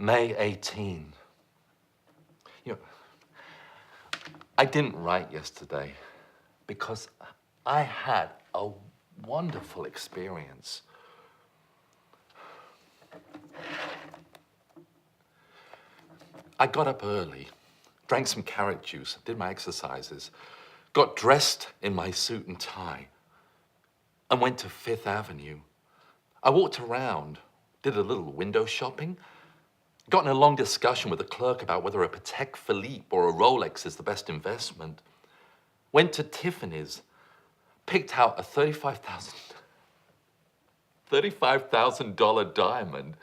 May 18. You know, I didn't write yesterday because I had a wonderful experience. I got up early, drank some carrot juice, did my exercises, got dressed in my suit and tie, and went to Fifth Avenue. I walked around, did a little window shopping, got in a long discussion with the clerk about whether a Patek Philippe or a Rolex is the best investment. Went to Tiffany's, picked out a $35,000 diamond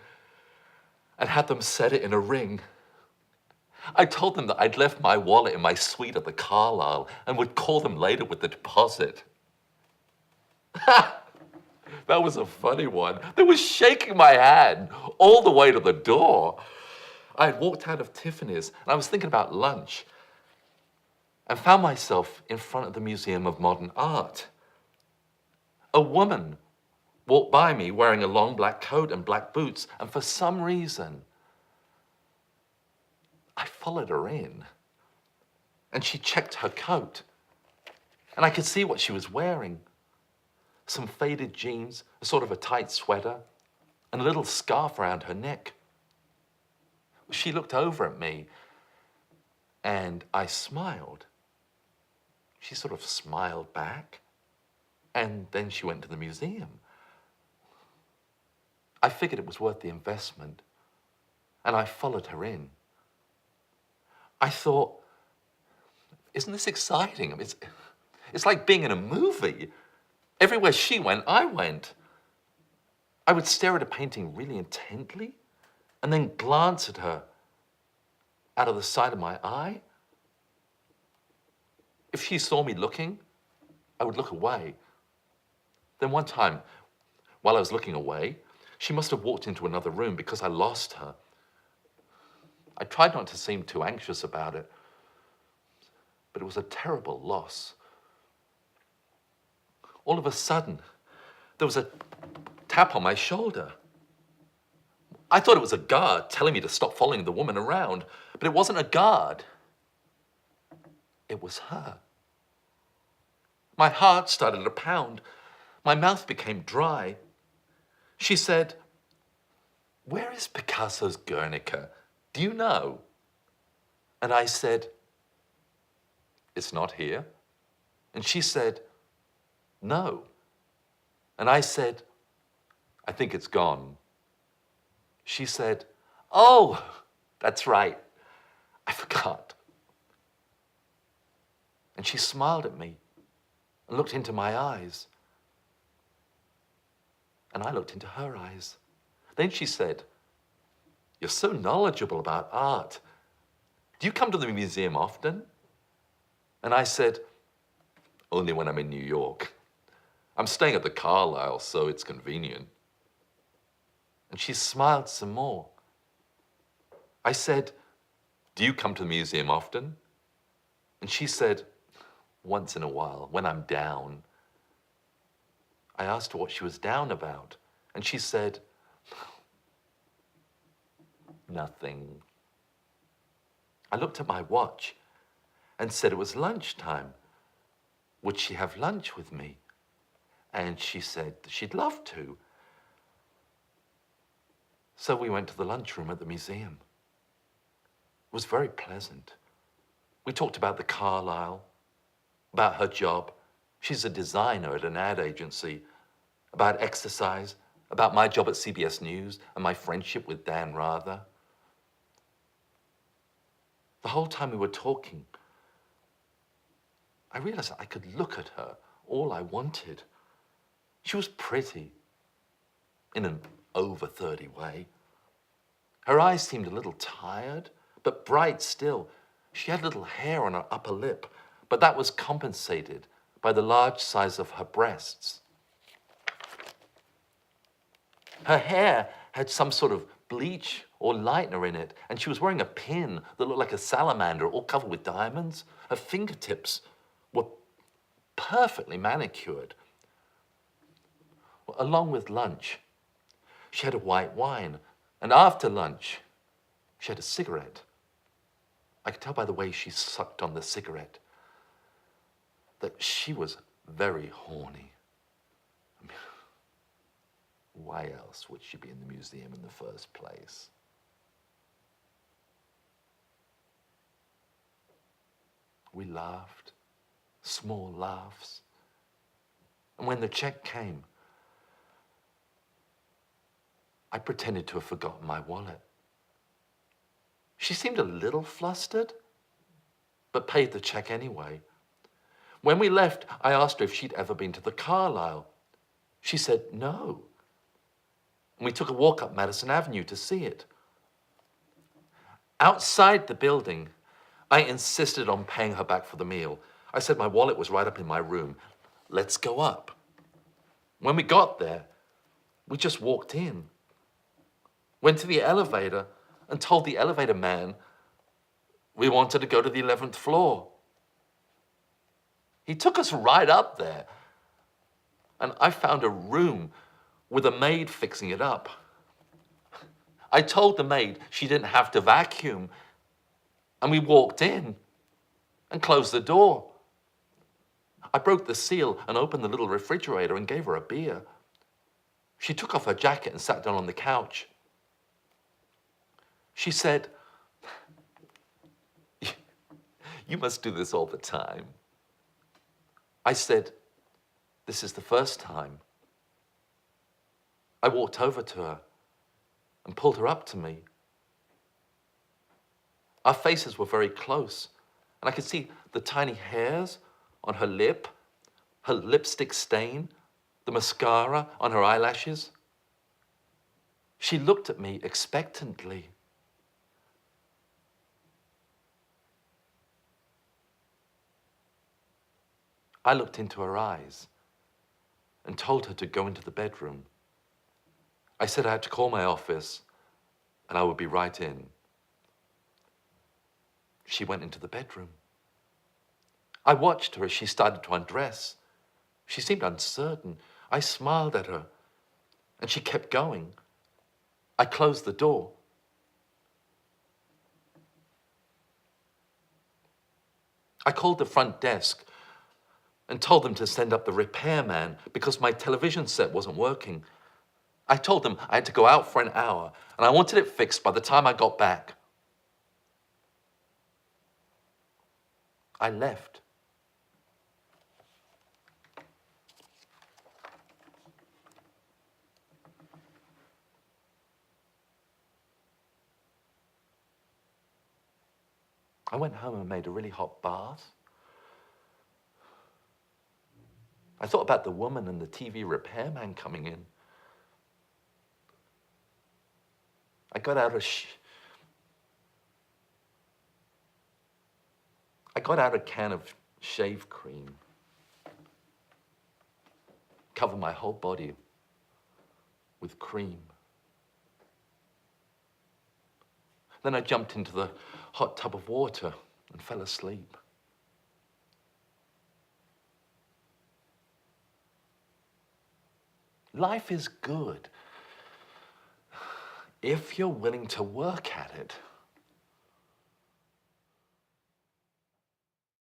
and had them set it in a ring. I told them that I'd left my wallet in my suite at the Carlisle and would call them later with the deposit. That was a funny one. They were shaking my hand all the way to the door. I had walked out of Tiffany's and I was thinking about lunch and found myself in front of the Museum of Modern Art. A woman walked by me wearing a long black coat and black boots, and for some reason, I followed her in. And she checked her coat, and I could see what she was wearing. Some faded jeans, a sort of a tight sweater, and a little scarf around her neck. She looked over at me, and I smiled. She sort of smiled back, and then she went to the museum. I figured it was worth the investment, and I followed her in. I thought, isn't this exciting? I mean, it's like being in a movie. Everywhere she went, I went. I would stare at a painting really intently and then glance at her out of the side of my eye. If she saw me looking, I would look away. Then one time, while I was looking away, she must have walked into another room because I lost her. I tried not to seem too anxious about it, but it was a terrible loss. All of a sudden, there was a tap on my shoulder. I thought it was a guard telling me to stop following the woman around, but it wasn't a guard. It was her. My heart started to pound. My mouth became dry. She said, "Where is Picasso's Guernica? Do you know?" And I said, "It's not here." And she said, "No." And I said, "I think it's gone." She said, "Oh, that's right. I forgot." And she smiled at me and looked into my eyes. And I looked into her eyes. Then she said, "You're so knowledgeable about art. Do you come to the museum often?" And I said, "Only when I'm in New York. I'm staying at the Carlisle, so it's convenient." And she smiled some more. I said, "Do you come to the museum often?" And she said, "Once in a while, when I'm down." I asked her what she was down about, and she said, "Nothing." I looked at my watch and said it was lunchtime. Would she have lunch with me? And she said she'd love to. So we went to the lunchroom at the museum. It was very pleasant. We talked about the Carlisle, about her job. She's a designer at an ad agency, about exercise, about my job at CBS News and my friendship with Dan Rather. The whole time we were talking, I realized I could look at her all I wanted. She was pretty, in an over 30 way. Her eyes seemed a little tired, but bright still. She had little hair on her upper lip, but that was compensated by the large size of her breasts. Her hair had some sort of bleach or lightener in it, and she was wearing a pin that looked like a salamander, all covered with diamonds. Her fingertips were perfectly manicured. Along with lunch, she had a white wine, and after lunch, She had a cigarette. I could tell by the way she sucked on the cigarette that she was very horny. I mean, why else would she be in the museum in the first place? We laughed, small laughs. And when the check came, I pretended to have forgotten my wallet. She seemed a little flustered, but paid the check anyway. When we left, I asked her if she'd ever been to the Carlisle. She said no. And we took a walk up Madison Avenue to see it. Outside the building, I insisted on paying her back for the meal. I said my wallet was right up in my room. Let's go up. When we got there, we just walked in. Went to the elevator and told the elevator man we wanted to go to the 11th floor. He took us right up there, and I found a room with a maid fixing it up. I told the maid she didn't have to vacuum, and we walked in and closed the door. I broke the seal and opened the little refrigerator and gave her a beer. She took off her jacket and sat down on the couch. She said, "You must do this all the time." I said, "This is the first time." I walked over to her and pulled her up to me. Our faces were very close, and I could see the tiny hairs on her lip, her lipstick stain, the mascara on her eyelashes. She looked at me expectantly. I looked into her eyes and told her to go into the bedroom. I said I had to call my office and I would be right in. She went into the bedroom. I watched her as she started to undress. She seemed uncertain. I smiled at her and she kept going. I closed the door. I called the front desk and told them to send up the repairman because my television set wasn't working. I told them I had to go out for an hour and I wanted it fixed by the time I got back. I left. I went home and made a really hot bath. I thought about the woman and the TV repairman coming in. I got out a can of shave cream, covered my whole body with cream. Then I jumped into the hot tub of water and fell asleep. Life is good if you're willing to work at it.